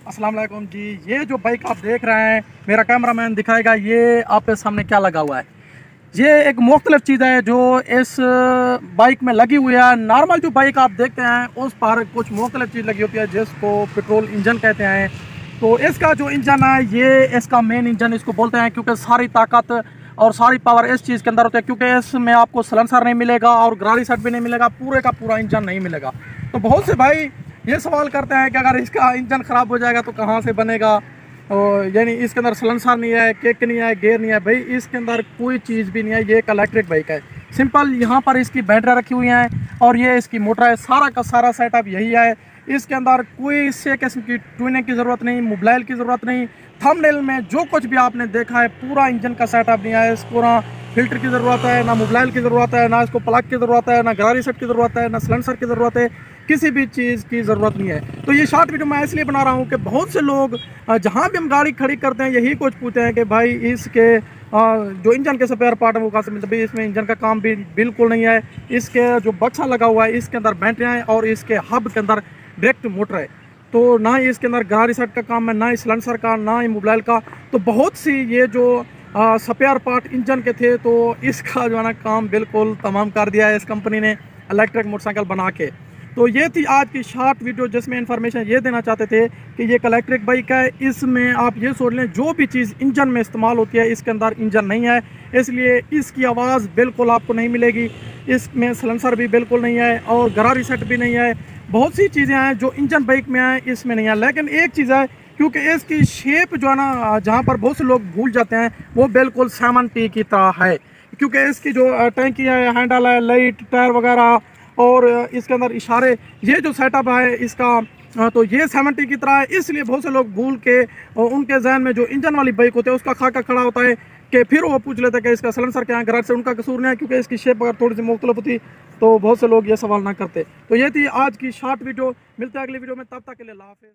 अस्सलाम वालेकुम जी। ये जो बाइक आप देख रहे हैं, मेरा कैमरामैन दिखाएगा ये आपके सामने क्या लगा हुआ है। ये एक मुख्तलिफ चीज़ है जो इस बाइक में लगी हुई है। नॉर्मल जो बाइक आप देखते हैं उस पर कुछ मुख्तलिफ चीज़ लगी होती है जिसको पेट्रोल इंजन कहते हैं। तो इसका जो इंजन है ये इसका मेन इंजन इसको बोलते हैं, क्योंकि सारी ताकत और सारी पावर इस चीज़ के अंदर होती है। क्योंकि इसमें आपको सलेंसर नहीं मिलेगा और गरारी सेट भी नहीं मिलेगा, पूरे का पूरा इंजन नहीं मिलेगा। तो बहुत से भाई ये सवाल करते हैं कि अगर इसका इंजन ख़राब हो जाएगा तो कहाँ से बनेगा, यानी इसके अंदर सलेंसर नहीं है, किक नहीं है, गेयर नहीं है। भाई इसके अंदर कोई चीज़ भी नहीं है, ये एक इलेक्ट्रिक बाइक है। सिंपल यहाँ पर इसकी बैटरी रखी हुई हैं और ये इसकी मोटर है। सारा का सारा सेटअप यही है। इसके अंदर कोई से किस्म की ट्यूनिंग की ज़रूरत नहीं, मोबाइल की ज़रूरत नहीं। थंबनेल में जो कुछ भी आपने देखा है पूरा इंजन का सेटअप नहीं है। इसको ना फिल्टर की ज़रूरत है, ना मोबाइल की ज़रूरत है, ना इसको प्लग की ज़रूरत है, ना गरारी सेट की ज़रूरत है, ना सिलेंसर की ज़रूरत है। किसी भी चीज़ की ज़रूरत नहीं है। तो ये शॉर्ट वीडियो मैं इसलिए बना रहा हूँ कि बहुत से लोग जहाँ भी हम गाड़ी खड़ी करते हैं यही कुछ पूछते हैं कि भाई इसके जो इंजन के स्पेयर पार्ट है वो कहाँ से मिलते हैं। भाई इसमें इंजन का काम भी बिल्कुल नहीं है। इसके जो बक्सा लगा हुआ है इसके अंदर बैटरियाँ हैं और इसके हब के अंदर डायरेक्ट मोटर है। तो ना ही इसके अंदर गरारी सेट का काम है, ना ही सिलेंसर का, ना ही मोबाइल का। तो बहुत सी ये जो स्पेयर पार्ट इंजन के थे तो इसका जो है ना काम बिल्कुल तमाम कर दिया है इस कंपनी ने इलेक्ट्रिक मोटरसाइकिल बना के। तो ये थी आज की शॉर्ट वीडियो जिसमें इंफॉर्मेशन ये देना चाहते थे कि ये एक इलेक्ट्रिक बाइक है। इसमें आप ये सोच लें जो भी चीज़ इंजन में इस्तेमाल होती है इसके अंदर इंजन नहीं है, इसलिए इसकी आवाज़ बिल्कुल आपको नहीं मिलेगी। इसमें सिलेंसर भी बिल्कुल नहीं है और गरारी सेट भी नहीं है। बहुत सी चीज़ें हैं जो इंजन बाइक में हैं इसमें नहीं है। लेकिन एक चीज़ है, क्योंकि इसकी शेप जो है ना जहाँ पर बहुत से लोग भूल जाते हैं वो बिल्कुल 7T की तरह है। क्योंकि इसकी जो टैंकी है, हैंडल है, लाइट, टायर वगैरह और इसके अंदर इशारे, ये जो सेटअप है इसका तो ये 7T की तरह है। इसलिए बहुत से लोग भूल के उनके जहन में जो इंजन वाली बाइक होती है उसका खाका खड़ा होता है कि फिर वो पूछ लेते हैं कि इसका सिलेंसर क्या है, गराज से। उनका कसूर नहीं है, क्योंकि इसकी शेप अगर थोड़ी सी मुख्तलिफ होती तो बहुत से लोग ये सवाल ना करते। तो ये थी आज की शॉर्ट वीडियो। मिलते हैं अगली वीडियो में, तब तक के लिए अल्लाह हाफिज़।